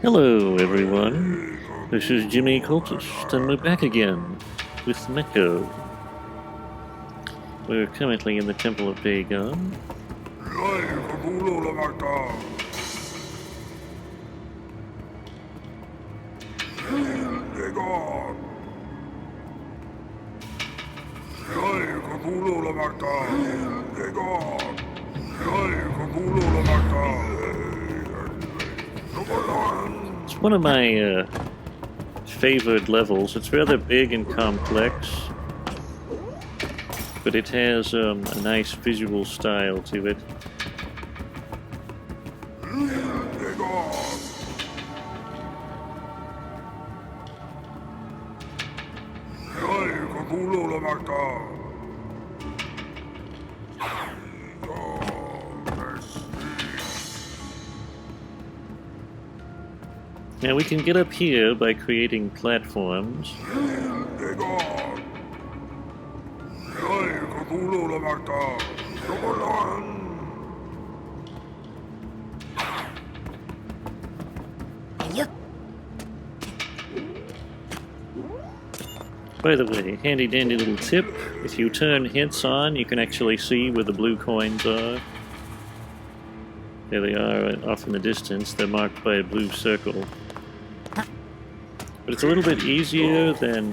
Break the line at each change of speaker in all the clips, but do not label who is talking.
Hello, everyone. This is Jimmy Cultist, and we're back again with Mecko. We're currently in the Temple of Dagon. It's one of my favored levels. It's rather big and complex, but it has a nice visual style to it. Now we can get up here by creating platforms. By the way, handy dandy little tip, if you turn hints on, you can actually see where the blue coins are. There they are, off in the distance. They're marked by a blue circle. But it's a little bit easier than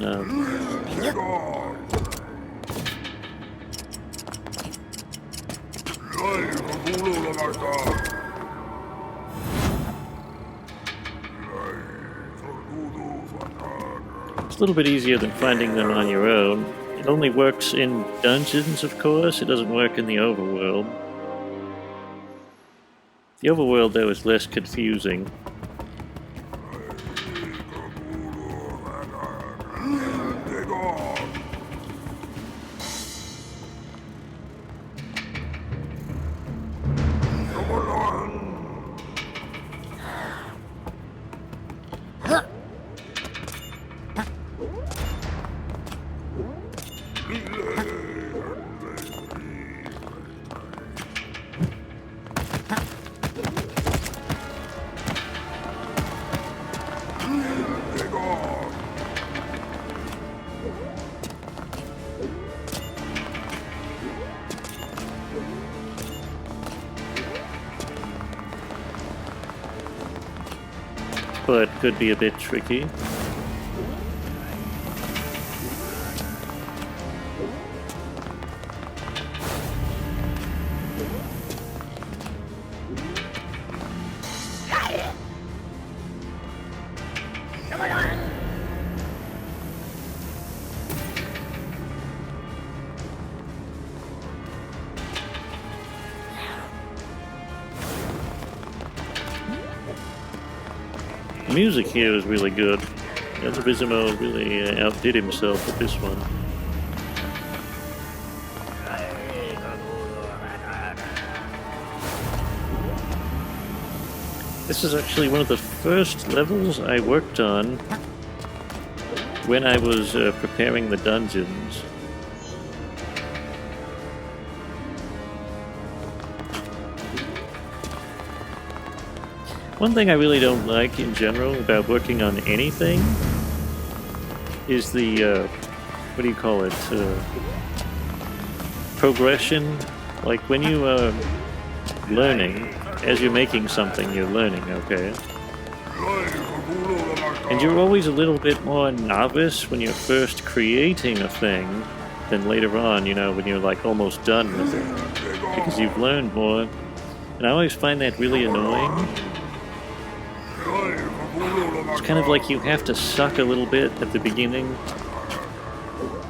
it's a little bit easier than finding them on your own. It only works in dungeons, of course. It doesn't work in the overworld. The overworld, though, is less confusing. But could be a bit tricky. The music here is really good. ElDavisimo really outdid himself with this one. This is actually one of the first levels I worked on when I was preparing the dungeons. One thing I really don't like in general about working on anything is the, what do you call it, progression. Like when you are learning, as you're making something, you're learning, okay? And you're always a little bit more novice when you're first creating a thing than later on, you know, when you're like almost done with it. Because you've learned more. And I always find that really annoying. It's kind of like you have to suck a little bit at the beginning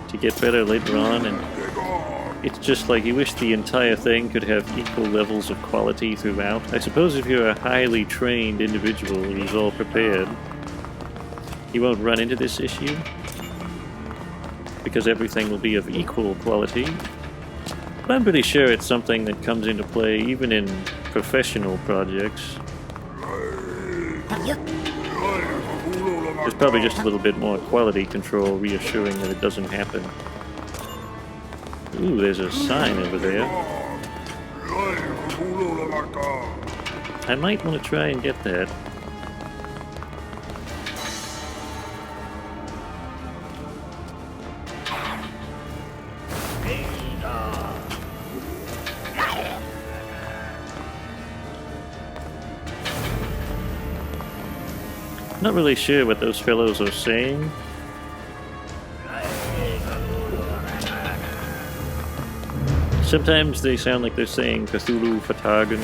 to get better later on, and it's just like you wish the entire thing could have equal levels of quality throughout. I suppose if you're a highly trained individual who's all prepared, you won't run into this issue, because everything will be of equal quality. But I'm pretty sure it's something that comes into play even in professional projects. There's probably just a little bit more quality control reassuring that it doesn't happen. Ooh, there's a sign over there. I might want to try and get that. Not really sure what those fellows are saying. Sometimes they sound like they're saying Cthulhu Fatagan.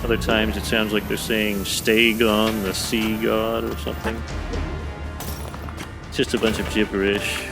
Other times it sounds like they're saying Dagon, the sea god, or something. It's just a bunch of gibberish.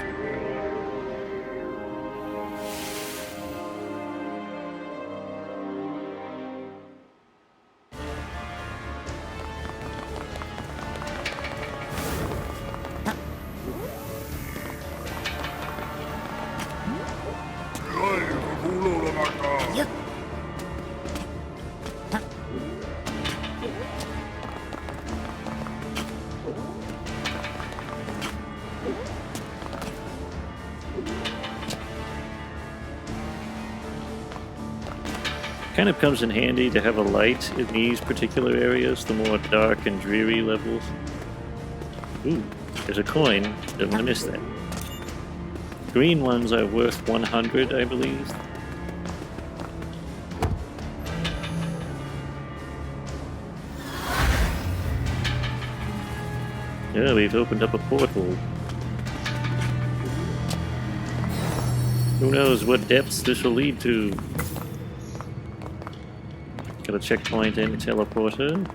Kind of comes in handy to have a light in these particular areas, the more dark and dreary levels. Ooh, there's a coin. Don't want to miss that. Green ones are worth 100, I believe. Yeah, we've opened up a portal. Who knows what depths this will lead to? Got a checkpoint and teleporter.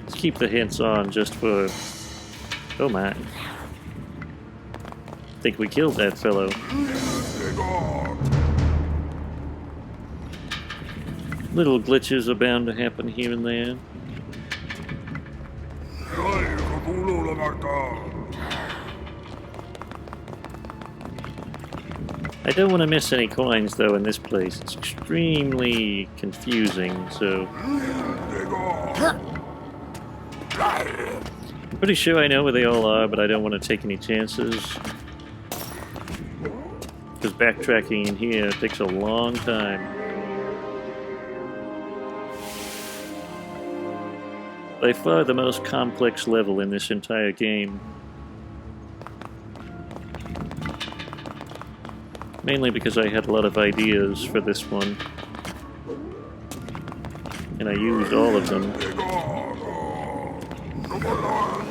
Let's keep the hints on just for... Oh my. I think we killed that fellow. Little glitches are bound to happen here and there. I don't want to miss any coins though in this place. It's extremely confusing, so... I'm pretty sure I know where they all are, but I don't want to take any chances. Because backtracking in here takes a long time. By far the most complex level in this entire game. Mainly because I had a lot of ideas for this one. And I used all of them.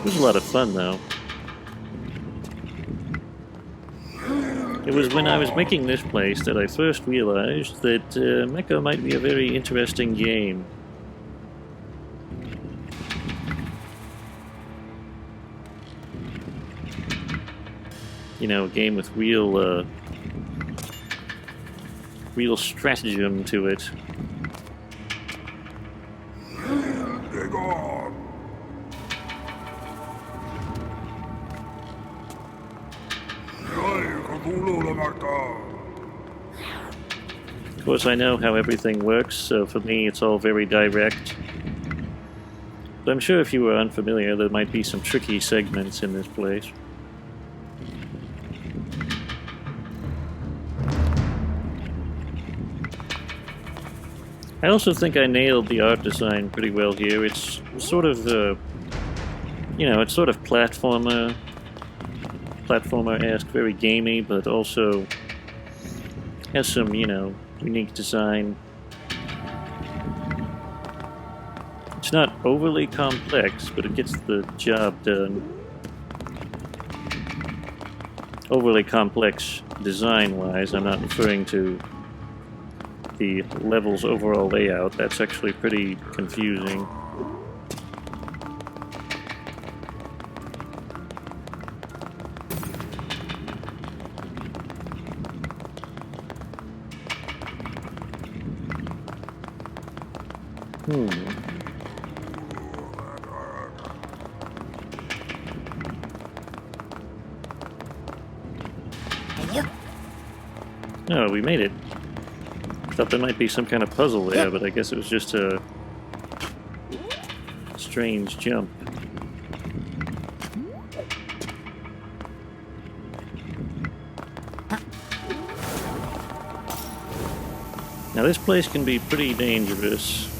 It was a lot of fun though. It was when I was making this place that I first realized that Mecko might be a very interesting game. You know, a game with real stratagem to it. Of course, I know how everything works, so for me it's all very direct. But I'm sure if you were unfamiliar, there might be some tricky segments in this place. I also think I nailed the art design pretty well here. It's sort of, you know, it's sort of platformer-esque, very gamey, but also has some, you know, unique design. It's not overly complex, but it gets the job done. Overly complex design-wise, I'm not referring to the level's overall layout. That's actually pretty confusing. No, we made it. Thought there might be some kind of puzzle there, but I guess it was just a strange jump. Now this place can be pretty dangerous.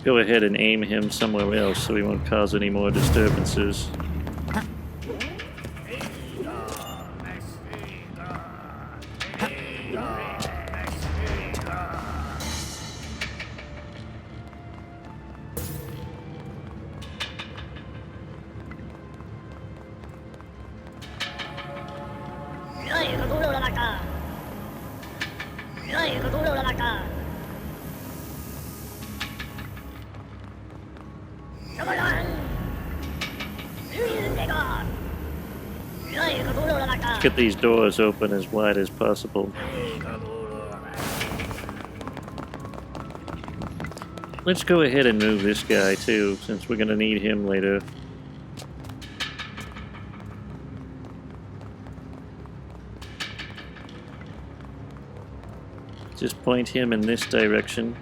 go ahead and aim him somewhere else so he won't cause any more disturbances. Let's get these doors open as wide as possible. Let's go ahead and move this guy too, since we're going to need him later. Just point him in this direction.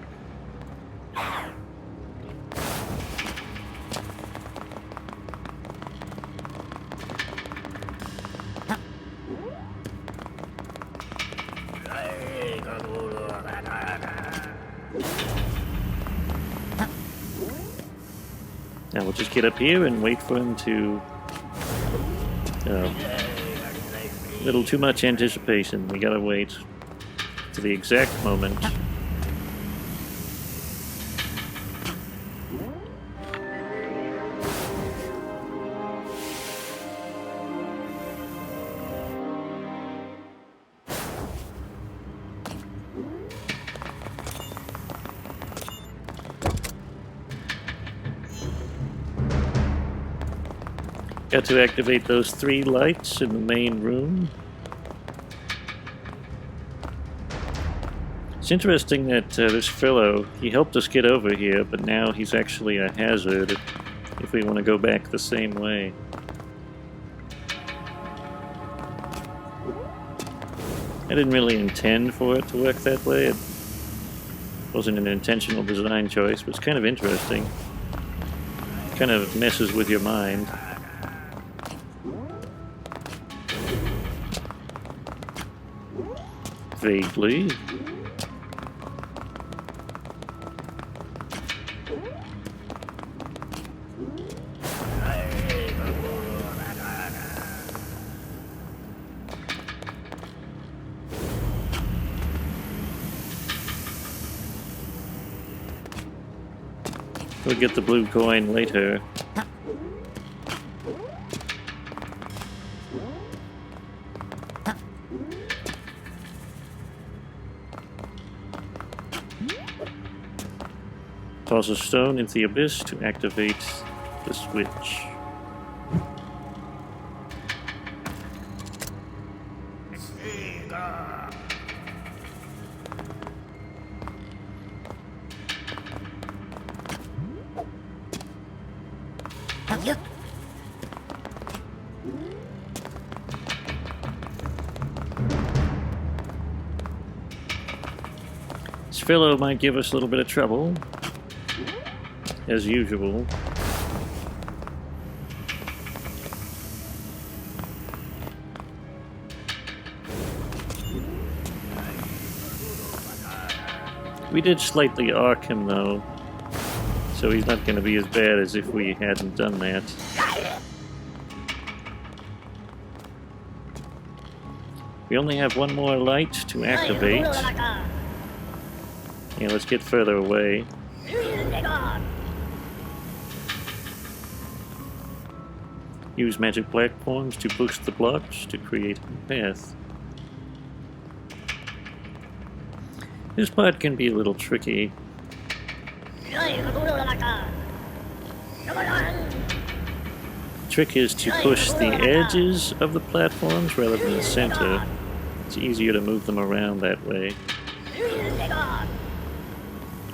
Now we'll just get up here and wait for him to... a little too much anticipation. We gotta wait to the exact moment. Got to activate those 3 lights in the main room. It's interesting that this fellow, he helped us get over here, but now he's actually a hazard if we want to go back the same way. I didn't really intend for it to work that way. It wasn't an intentional design choice, but it's kind of interesting. It kind of messes with your mind. Vaguely. We'll get the blue coin later. Toss a stone into the abyss to activate the switch. This fellow might give us a little bit of trouble, as usual. We did slightly arc him though, so he's not going to be as bad as if we hadn't done that. We only have 1 more light to activate. Yeah, let's get further away. Use magic platforms to push the blocks to create a path. This part can be a little tricky. The trick is to push the edges of the platforms rather than the center. It's easier to move them around that way.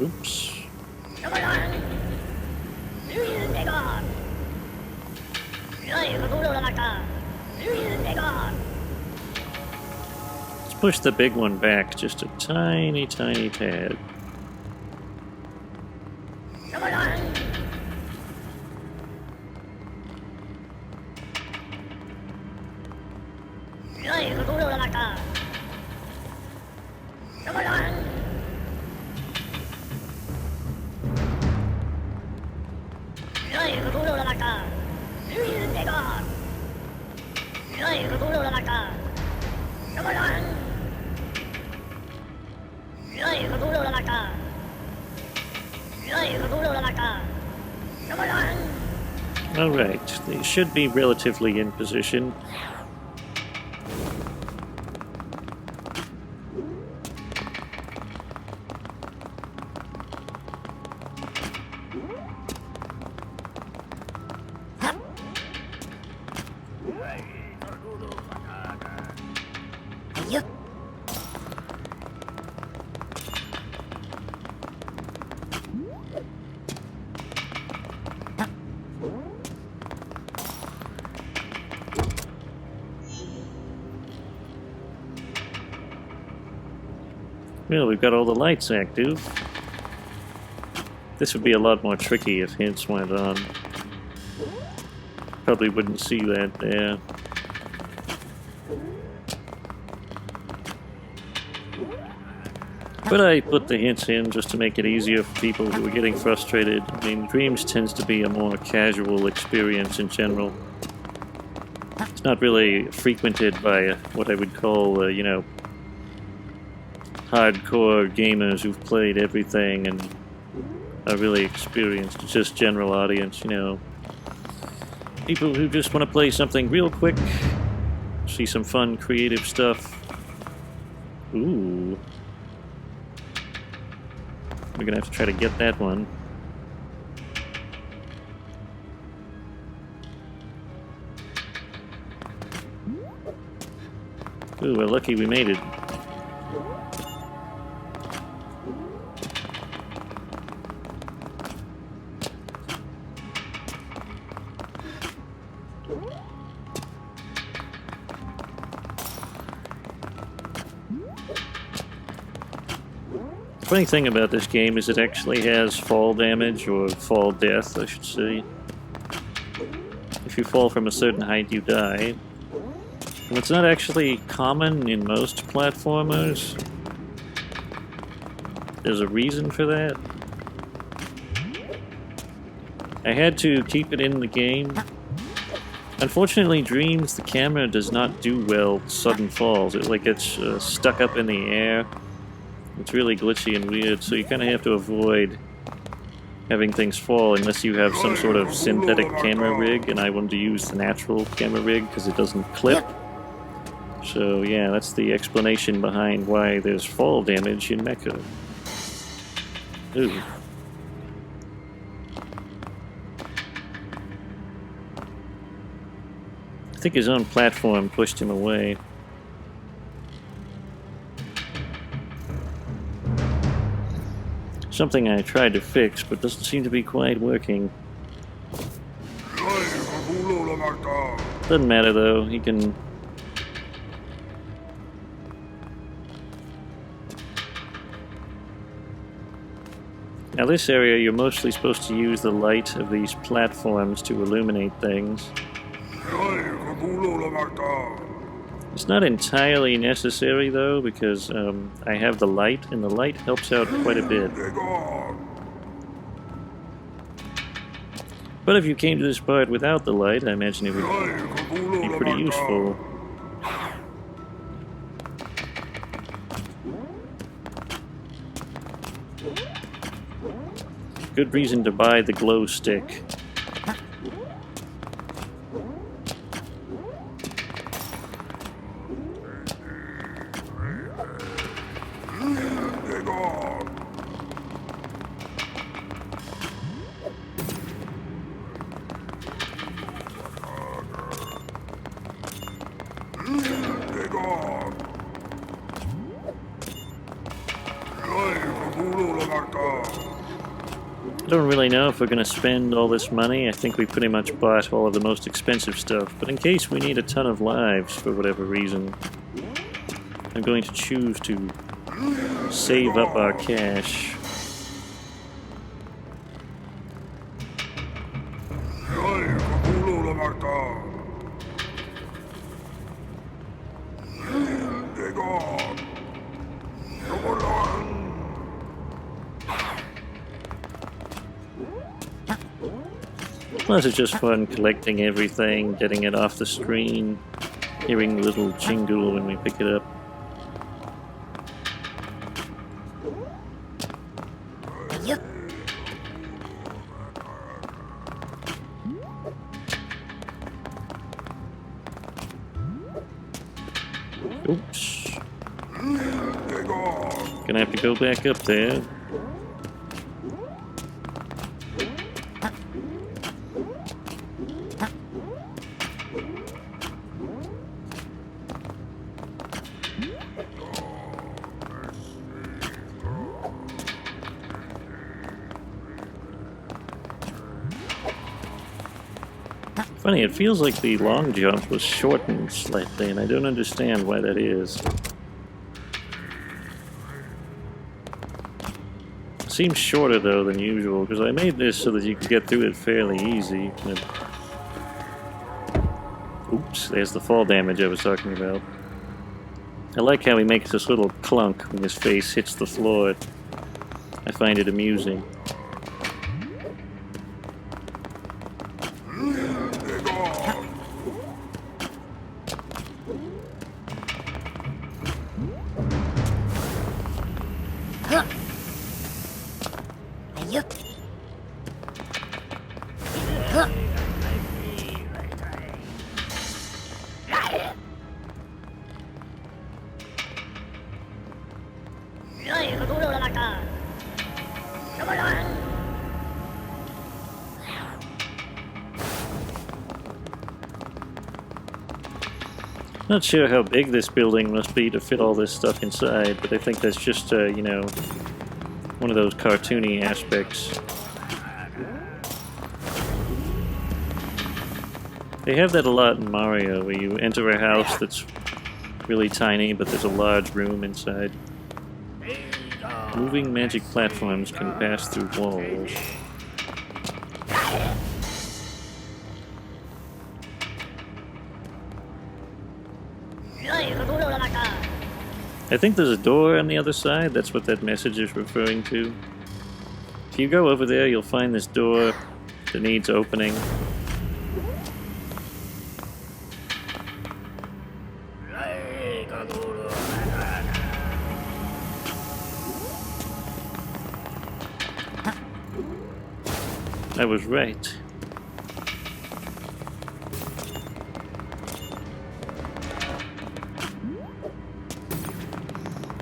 Oops. Let's push the big one back just a tiny, tiny tad. Alright, they should be relatively in position. Well, we've got all the lights active. This would be a lot more tricky if hints went on. Probably wouldn't see that there. But I put the hints in just to make it easier for people who are getting frustrated. I mean, Dreams tends to be a more casual experience in general. It's not really frequented by what I would call, you know, hardcore gamers who've played everything and are really experienced. It's just general audience, you know. People who just want to play something real quick, see some fun, creative stuff. Ooh. We're gonna have to try to get that one. Ooh, we're lucky we made it. The funny thing about this game is it actually has fall damage, or fall death, I should say. If you fall from a certain height, you die. And it's not actually common in most platformers. There's a reason for that. I had to keep it in the game. Unfortunately, Dreams, the camera does not do well sudden falls. It like gets stuck up in the air. It's really glitchy and weird, so you kind of have to avoid having things fall unless you have some sort of synthetic camera rig, and I wanted to use the natural camera rig because it doesn't clip. So yeah, that's the explanation behind why there's fall damage in Mecko. Ooh. I think his own platform pushed him away. Something I tried to fix, but doesn't seem to be quite working. Doesn't matter though, he can... Now this area, you're mostly supposed to use the light of these platforms to illuminate things. It's not entirely necessary though, because I have the light, and the light helps out quite a bit. But if you came to this part without the light, I imagine it would be pretty useful. Good reason to buy the glow stick. I don't really know if we're going to spend all this money. I think we pretty much bought all of the most expensive stuff. But in case we need a ton of lives for whatever reason, I'm going to choose to save up our cash. Plus it's just fun collecting everything, getting it off the screen. hearing the little jingle when we pick it up. Oops. Gonna have to go back up there. Funny, it feels like the long jump was shortened slightly, and I don't understand why that is. It seems shorter, though, than usual, because I made this so that you could get through it fairly easy. Oops, there's the fall damage I was talking about. I like how he makes this little clunk when his face hits the floor. I find it amusing. Not sure how big this building must be to fit all this stuff inside, but I think that's just, you know, one of those cartoony aspects. They have that a lot in Mario, where you enter a house that's really tiny, but there's a large room inside. Moving magic platforms can pass through walls. I think there's a door on the other side. That's what that message is referring to. If you go over there, you'll find this door that needs opening. I was right.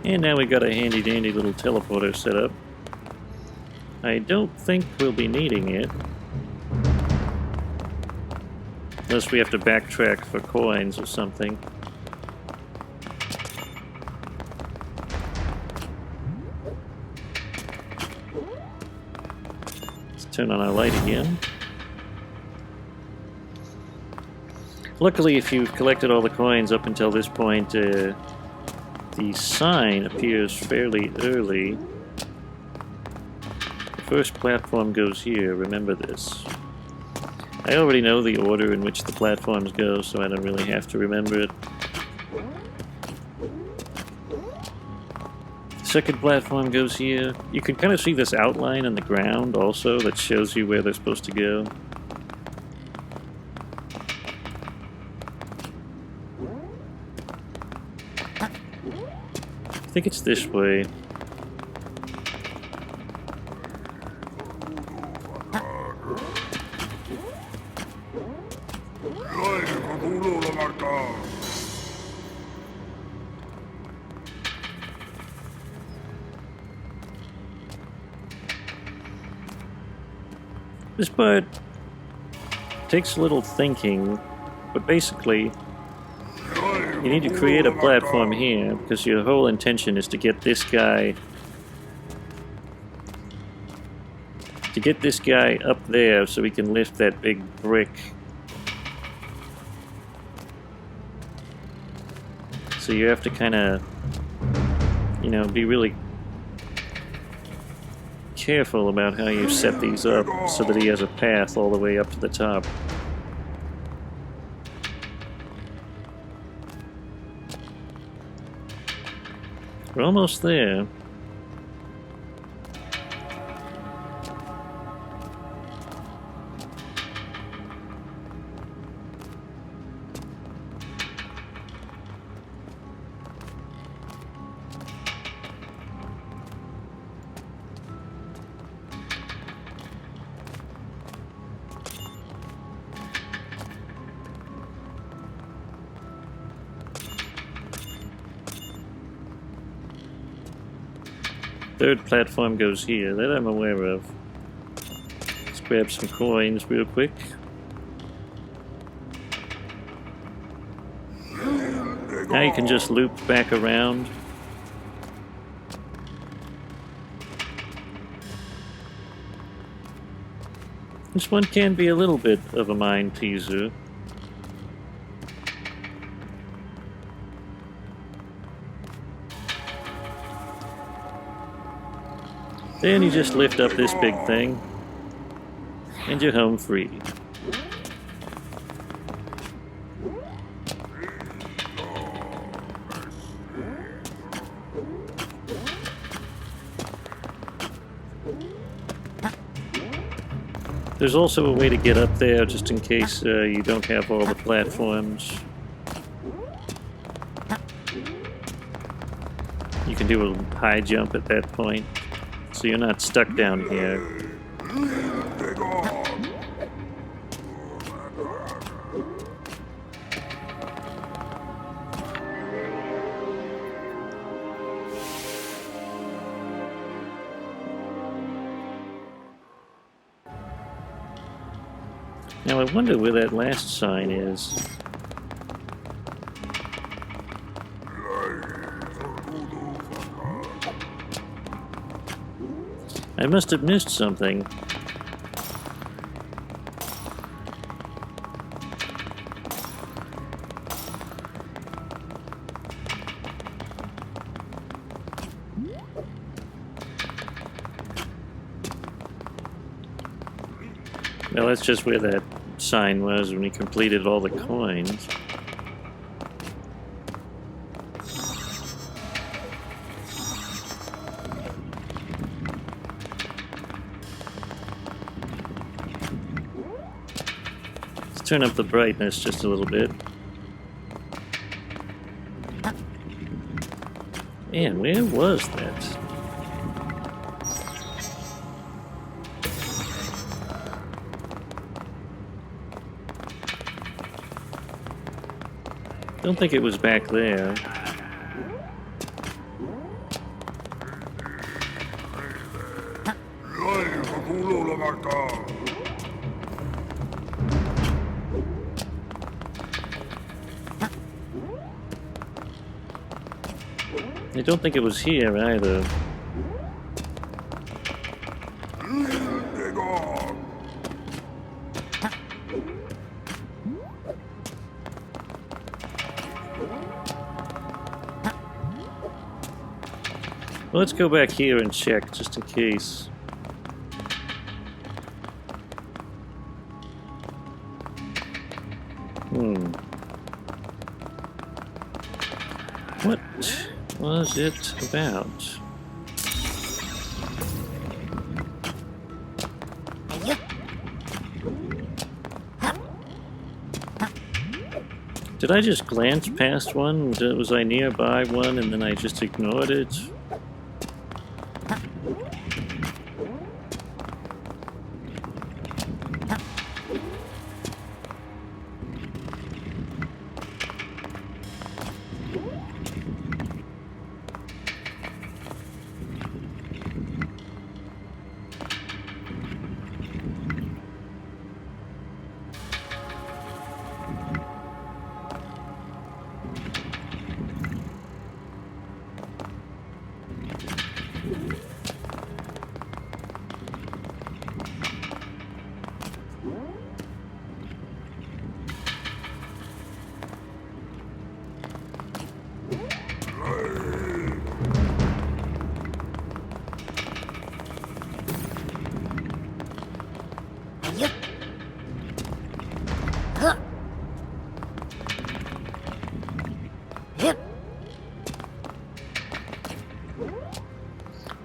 And now we got a handy-dandy little teleporter set up. I don't think we'll be needing it. Unless we have to backtrack for coins or something. Let's turn on our light again. Luckily, if you've collected all the coins up until this point, the sign appears fairly early. The first platform goes here, remember this. I already know the order in which the platforms go, so I don't really have to remember it. The second platform goes here. You can kind of see this outline on the ground also that shows you where they're supposed to go. I think it's this way. This part takes a little thinking, but basically you need to create a platform here, because your whole intention is to get this guy up there so we can lift that big brick. So you have to kind of, you know, be really careful about how you set these up so that he has a path all the way up to the top. We're almost there. Third platform goes here. That I'm aware of. Let's grab some coins real quick. Now you can just loop back around. This one can be a little bit of a mind teaser. Then you just lift up this big thing, and you're home free. There's also a way to get up there just in case you don't have all the platforms. You can do a high jump at that point, so you're not stuck down here. Now I wonder where that last sign is. I must have missed something. Well, that's just where that sign was when we completed all the coins. Let's turn up the brightness just a little bit. Man, where was that? I don't think it was back there. I don't think it was here either. Well, let's go back here and check, just in case. What was it about? Did I just glance past one? Was I nearby one and then I just ignored it?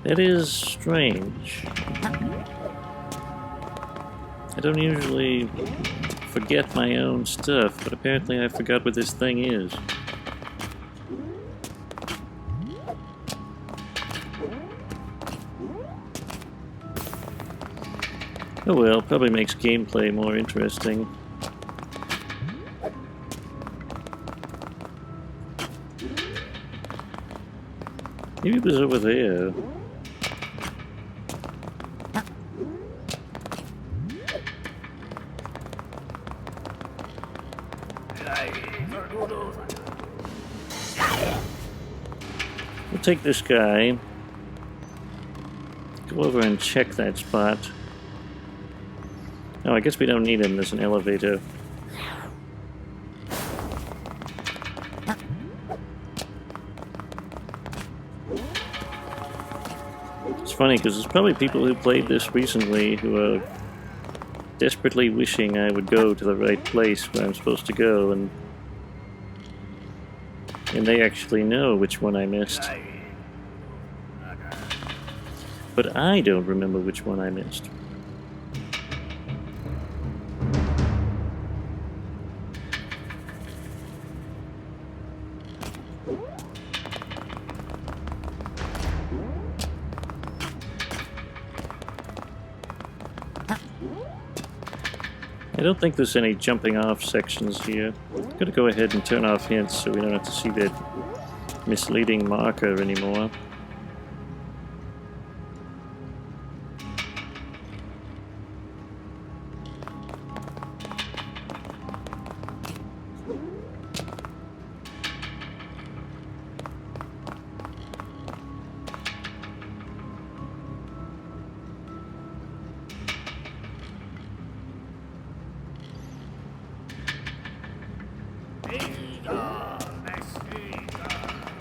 That is strange. I don't usually forget my own stuff, but apparently I forgot what this thing is. Oh well, probably makes gameplay more interesting. Maybe it was over there. We'll take this guy. Go over and check that spot. Oh, I guess we don't need him. There's an elevator. It's funny because there's probably people who played this recently who are desperately wishing I would go to the right place where I'm supposed to go, and they actually know which one I missed. But I don't remember which one I missed. I don't think there's any jumping off sections here. I'm gonna go ahead and turn off hints so we don't have to see that misleading marker anymore.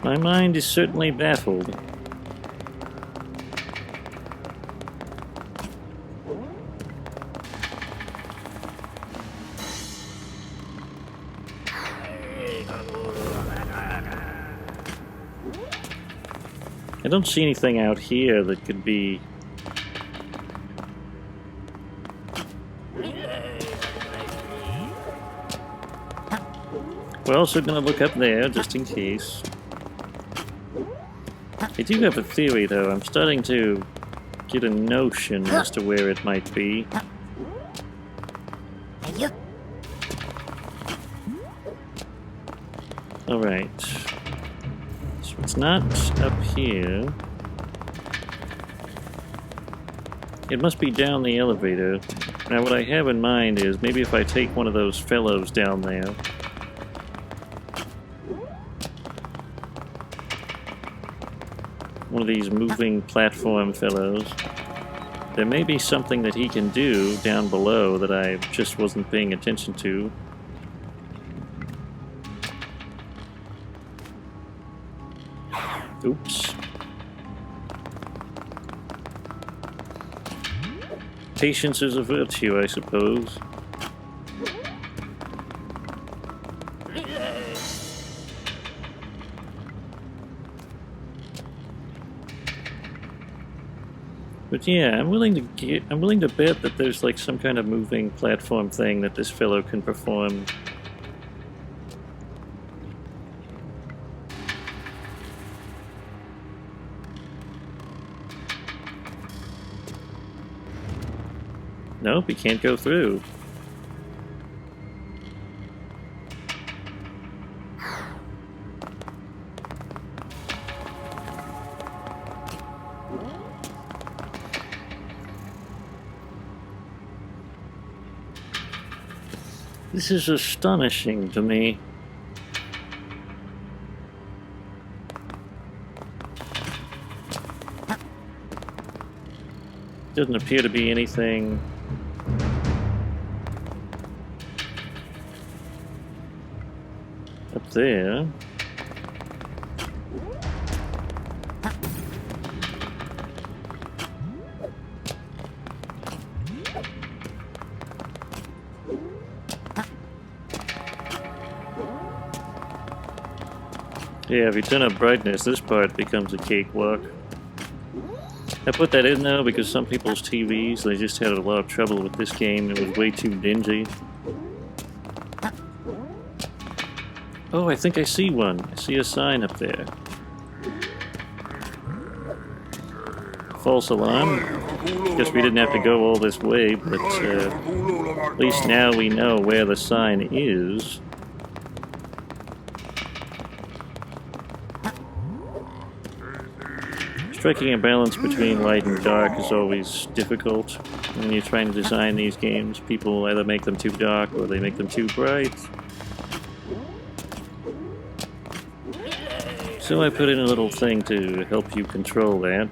My mind is certainly baffled. I don't see anything out here that could be... We're also going to look up there, just in case. I do have a theory, though. I'm starting to get a notion as to where it might be. Alright. So it's not up here. It must be down the elevator. Now what I have in mind is maybe if I take one of those fellows down there. One of these moving platform fellows. There may be something that he can do down below that I just wasn't paying attention to. Oops. Patience is a virtue, I suppose. But yeah, I'm willing to bet that there's like some kind of moving platform thing that this fellow can perform. Nope, he can't go through. This is astonishing to me. Doesn't appear to be anything up there. Yeah, if you turn up brightness, this part becomes a cakewalk. I put that in though because some people's TVs, they just had a lot of trouble with this game. It was way too dingy. Oh, I think I see one. I see a sign up there. False alarm. Guess we didn't have to go all this way, but at least now we know where the sign is. Striking a balance between light and dark is always difficult when you're trying to design these games. People either make them too dark or they make them too bright. So I put in a little thing to help you control that.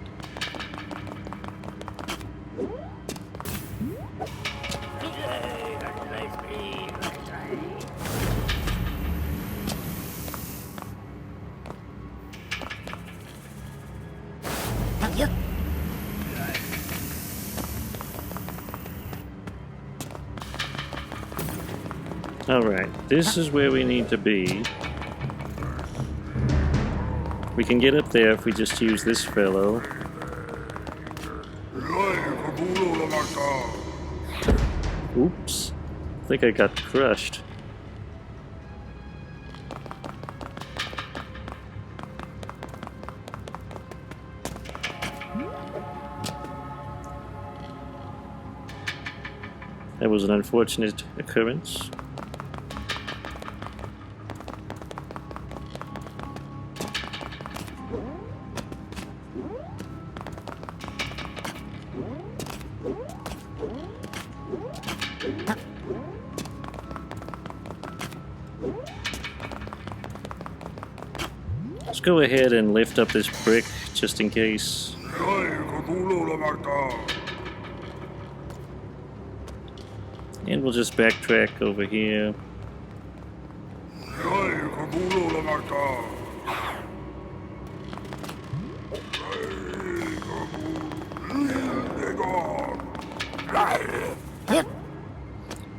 Alright, this is where we need to be. We can get up there if we just use this fellow. Oops. I think I got crushed. That was an unfortunate occurrence. Let's go ahead and lift up this brick just in case. And we'll just backtrack over here.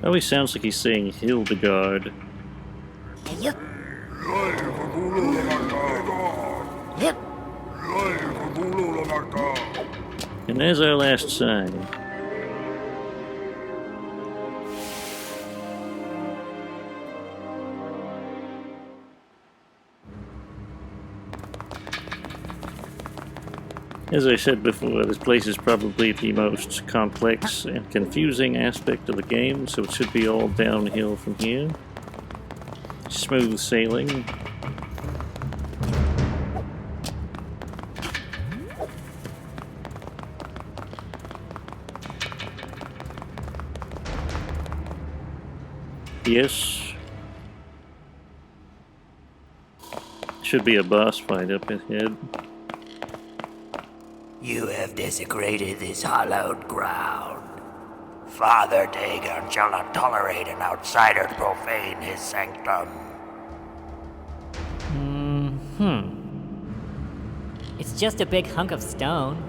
Always sounds like he's saying Hildegard. And there's our last sign. As I said before, this place is probably the most complex and confusing aspect of the game, so it should be all downhill from here. Smooth sailing. Yes. Should be a boss fight up ahead.
You have desecrated this hallowed ground. Father Dagon shall not tolerate an outsider to profane his sanctum.
It's just a big hunk of stone.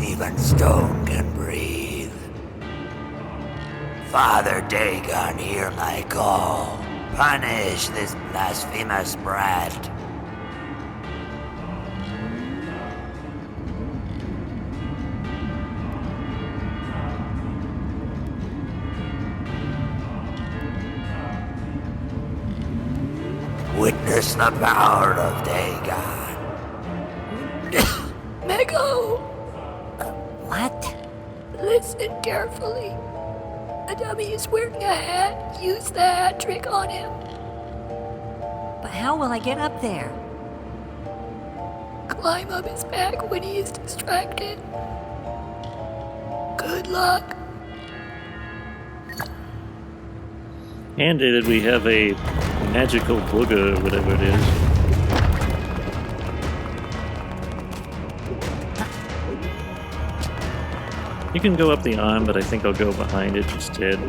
Even stone can breathe. Father Dagon, hear my call. Punish this blasphemous brat. Witness the power of Dagon.
Mecko!
What?
Listen carefully. A dummy is wearing a hat. Use the hat trick on him.
But how will I get up there?
Climb up his back when he is distracted. Good luck.
And did we have a magical booger, whatever it is. You can go up the arm, but I think I'll go behind it instead.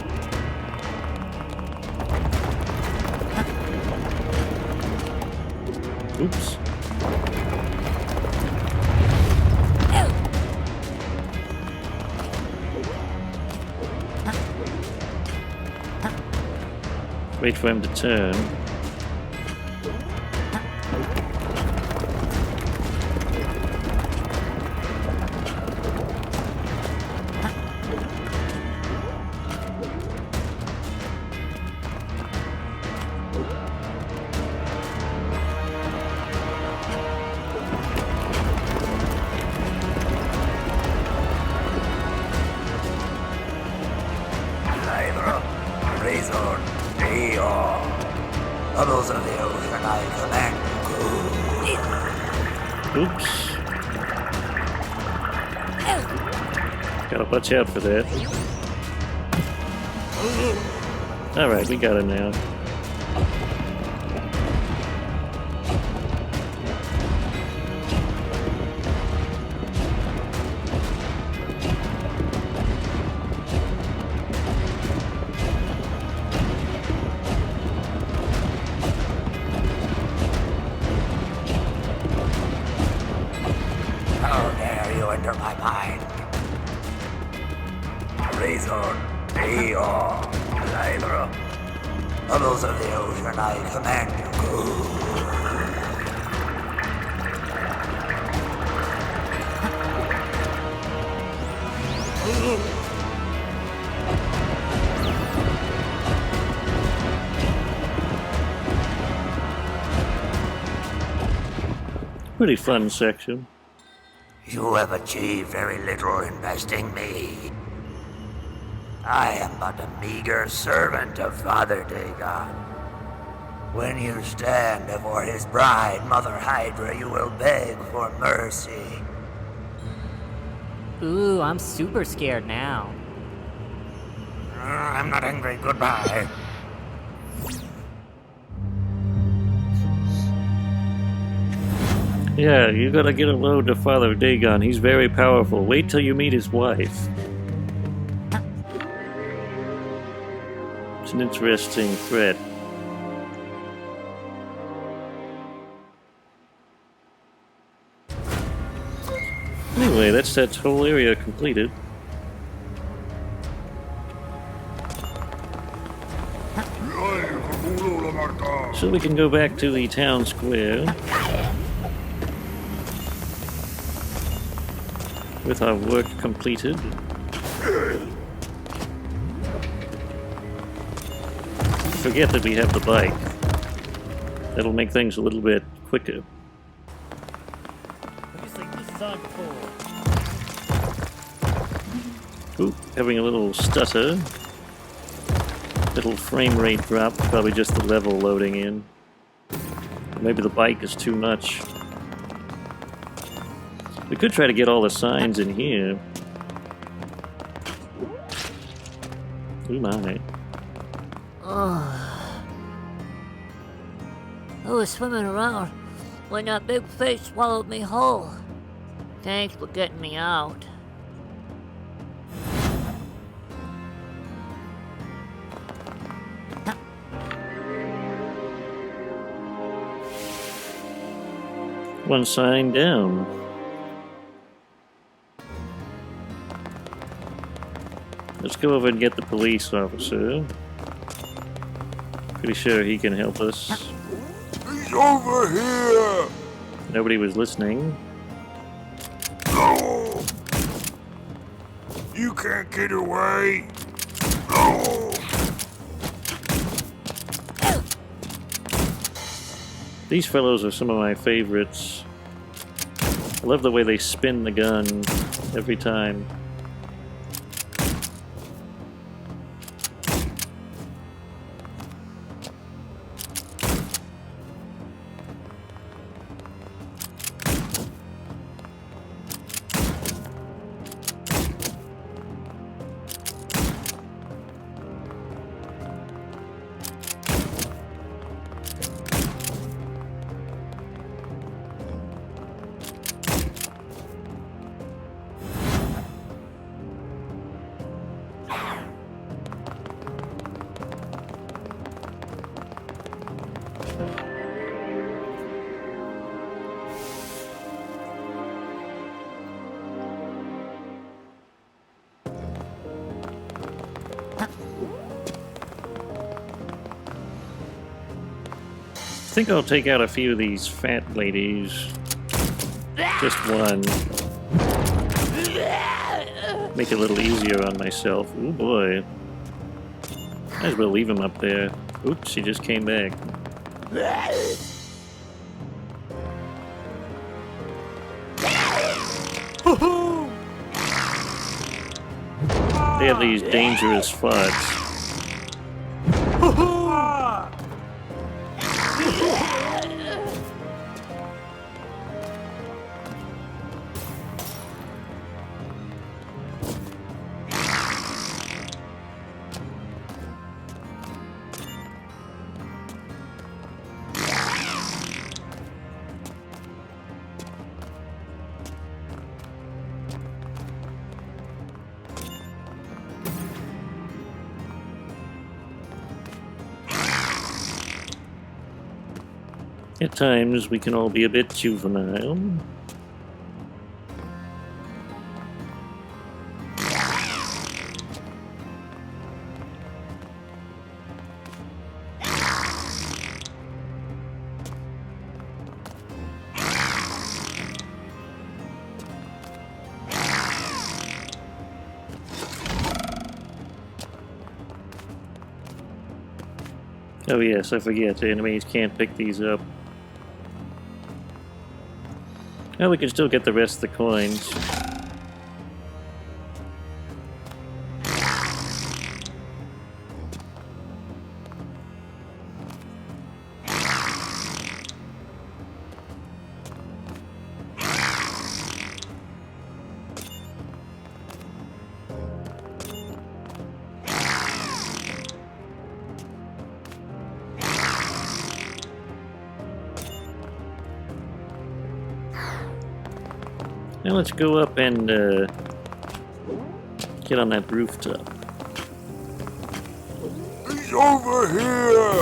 Oops. Wait for him to turn.
Bubbles of the ocean I command.
Oops. Gotta watch out for that. Alright, we got him now.
Bubbles of the ocean, I command you, go.
Pretty fun section.
You have achieved very little in besting me. I am but a meager servant of Father Dagon. When you stand before his bride, Mother Hydra, you will beg for mercy.
Ooh, I'm super scared now.
I'm not angry, goodbye.
Yeah, you gotta get a load to Father Dagon. He's very powerful. Wait till you meet his wife. It's an interesting threat. Anyway, that's that whole area completed. So we can go back to the town square with our work completed. Forget that we have the bike. That'll make things a little bit quicker. Ooh, having a little stutter. Little frame rate drop, probably just the level loading in. Or maybe the bike is too much. We could try to get all the signs in here. Ooh my.
I was swimming around when that big fish swallowed me whole. Thanks for getting me out.
One sign down. Let's go over and get the police officer. Pretty sure he can help us.
He's over here!
Nobody was listening.
No! You can't get away! No!
These fellows are some of my favorites. I love the way they spin the gun every time. I think I'll take out a few of these fat ladies. Just one. Make it a little easier on myself. Oh boy. Might as well leave him up there. Oops, she just came back. They have these dangerous farts. At times, we can all be a bit juvenile. Oh yes, I forget. The enemies can't pick these up. Well, we can still get the rest of the coins. Now let's go up and get on that rooftop.
He's over here!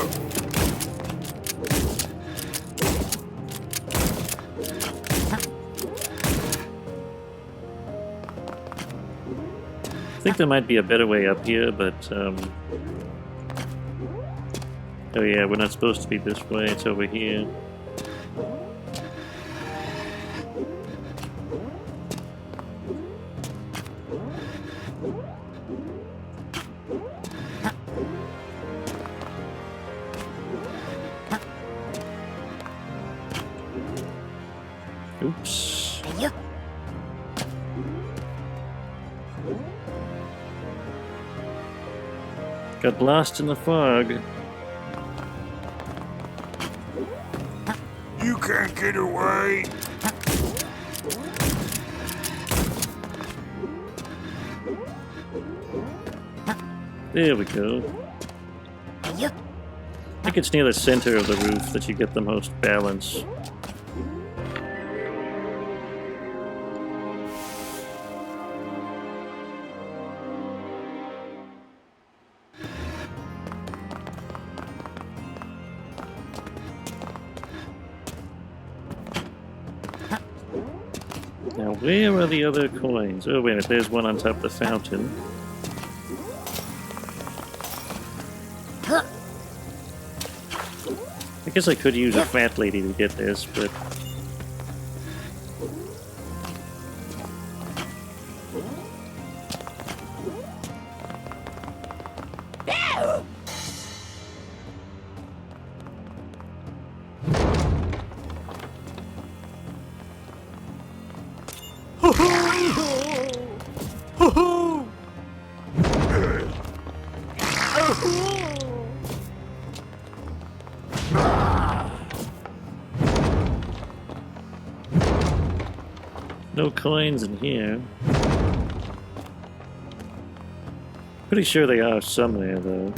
I think there might be a better way up here, but oh yeah, we're not supposed to be this way, it's over here. Oops. Got lost in the fog.
You can't get away!
There we go. I think it's near the center of the roof that you get the most balance. Now, where are the other coins? Oh, wait a minute, there's one on top of the fountain. I guess I could use a fat lady to get this, but... No coins in here. Pretty sure they are somewhere, though.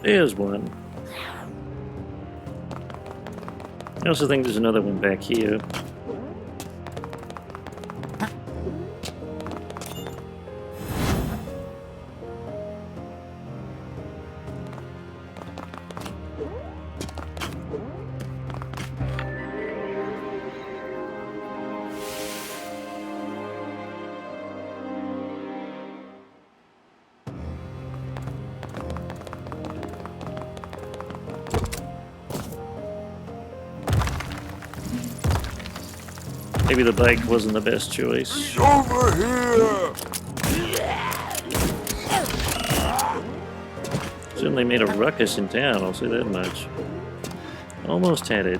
There's one. I also think there's another one back here. Maybe the bike wasn't the best choice.
He's over here!
Certainly made a ruckus in town, I'll say that much. Almost had it.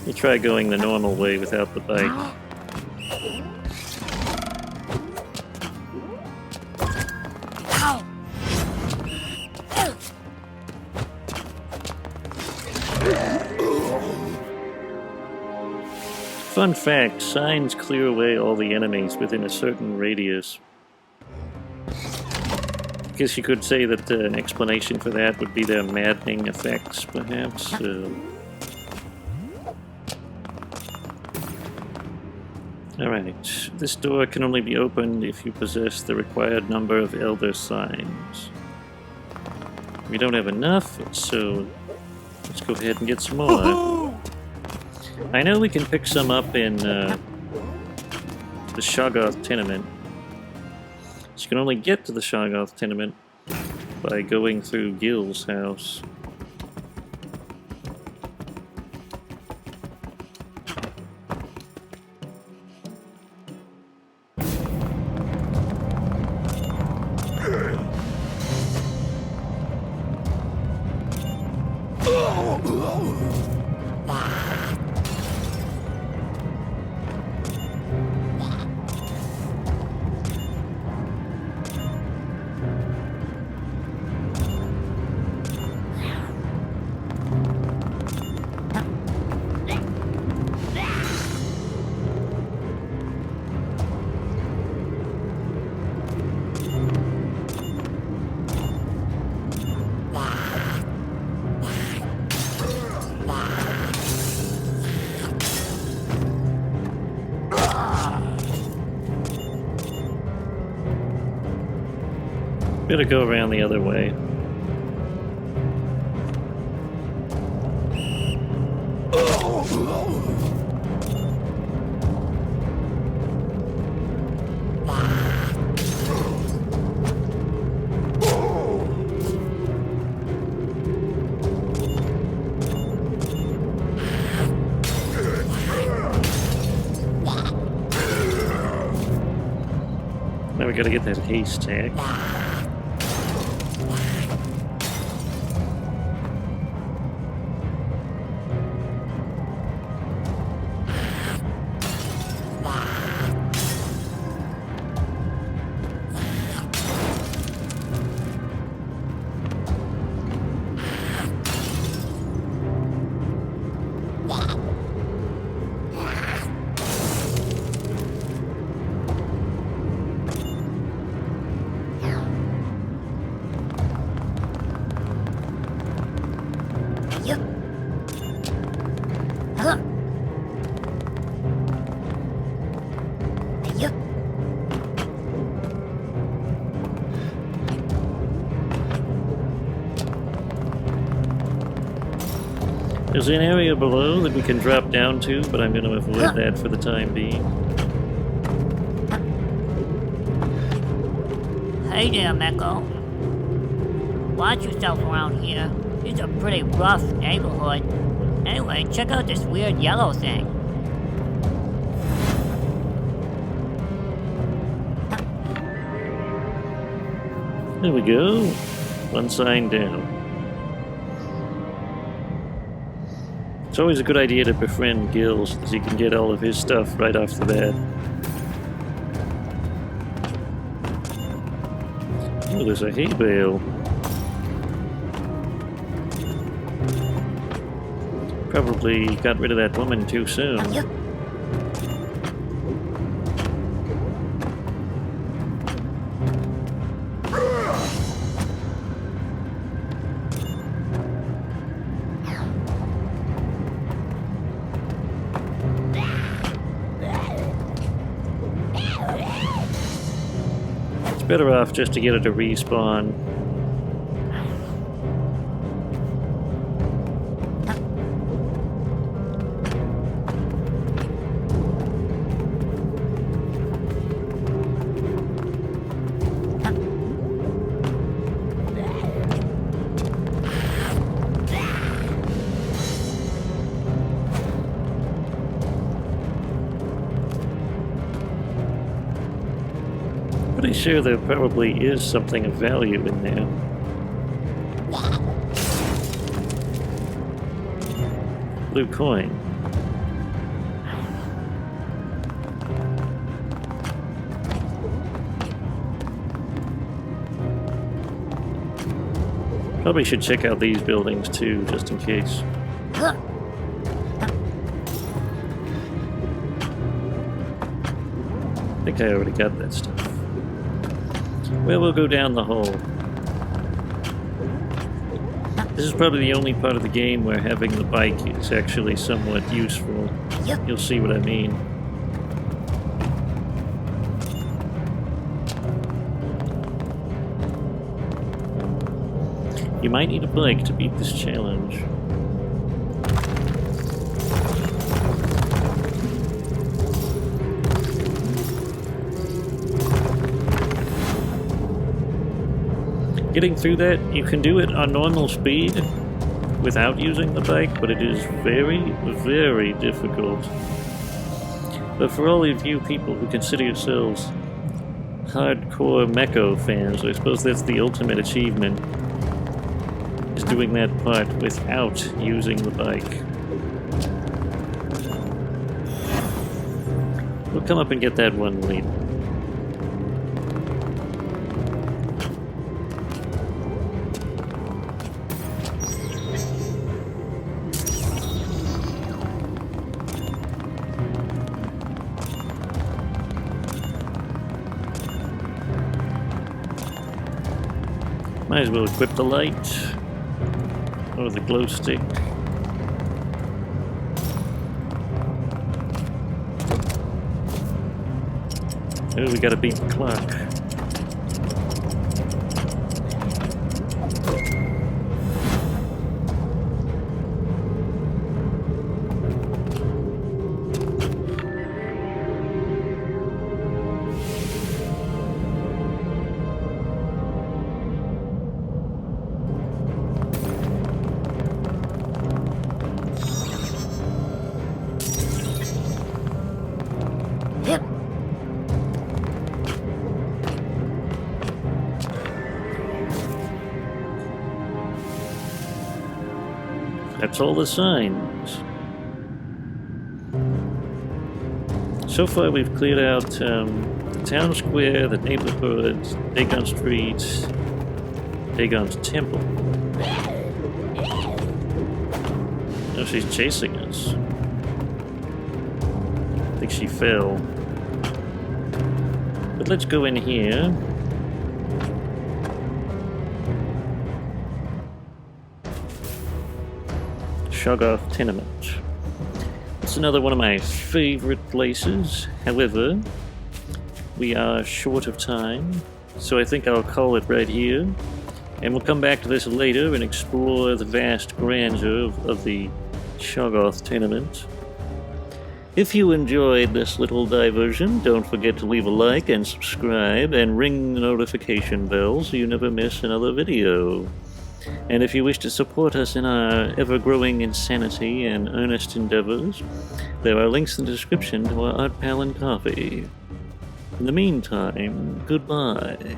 We'll try going the normal way without the bike. Fun fact, signs clear away all the enemies within a certain radius. I guess you could say that an explanation for that would be their maddening effects, perhaps. Alright, this door can only be opened if you possess the required number of elder signs. We don't have enough, so let's go ahead and get some more. I know we can pick some up in the Shoggoth tenement. So you can only get to the Shoggoth tenement by going through Gil's house. Better go around the other way. Now we gotta get that haystack. There's an area below that we can drop down to, but I'm going to avoid that for the time being.
Hey there, Mecko. Watch yourself around here. It's a pretty rough neighborhood. Anyway, check out this weird yellow thing.
There we go. One sign down. It's always a good idea to befriend Gil so that you can get all of his stuff right off the bat. Oh, there's a hay bale. Probably got rid of that woman too soon. Better off just to get it to respawn. Pretty sure there probably is something of value in there. Blue coin. Probably should check out these buildings too, just in case. I think I already got that stuff. Well, we'll go down the hole. This is probably the only part of the game where having the bike is actually somewhat useful. You'll see what I mean. You might need a bike to beat this challenge. Getting through that, you can do it on normal speed without using the bike, but it is very, very difficult. But for all of you people who consider yourselves hardcore Mecko fans, I suppose that's the ultimate achievement, is doing that part without using the bike. We'll come up and get that one later. Might as well equip the light, or the glow stick. Oh, we gotta beat the clock. That's all the signs. So far we've cleared out the town square, the neighborhood, Dagon Street, Dagon's temple. Oh, she's chasing us. I think she fell. But let's go in here. Shoggoth Tenement. It's another one of my favorite places. However, we are short of time, so I think I'll call it right here. And we'll come back to this later and explore the vast grandeur of the Shoggoth Tenement. If you enjoyed this little diversion, don't forget to leave a like and subscribe and ring the notification bell so you never miss another video. And if you wish to support us in our ever-growing insanity and earnest endeavors, there are links in the description to our art pal and coffee. In the meantime, goodbye.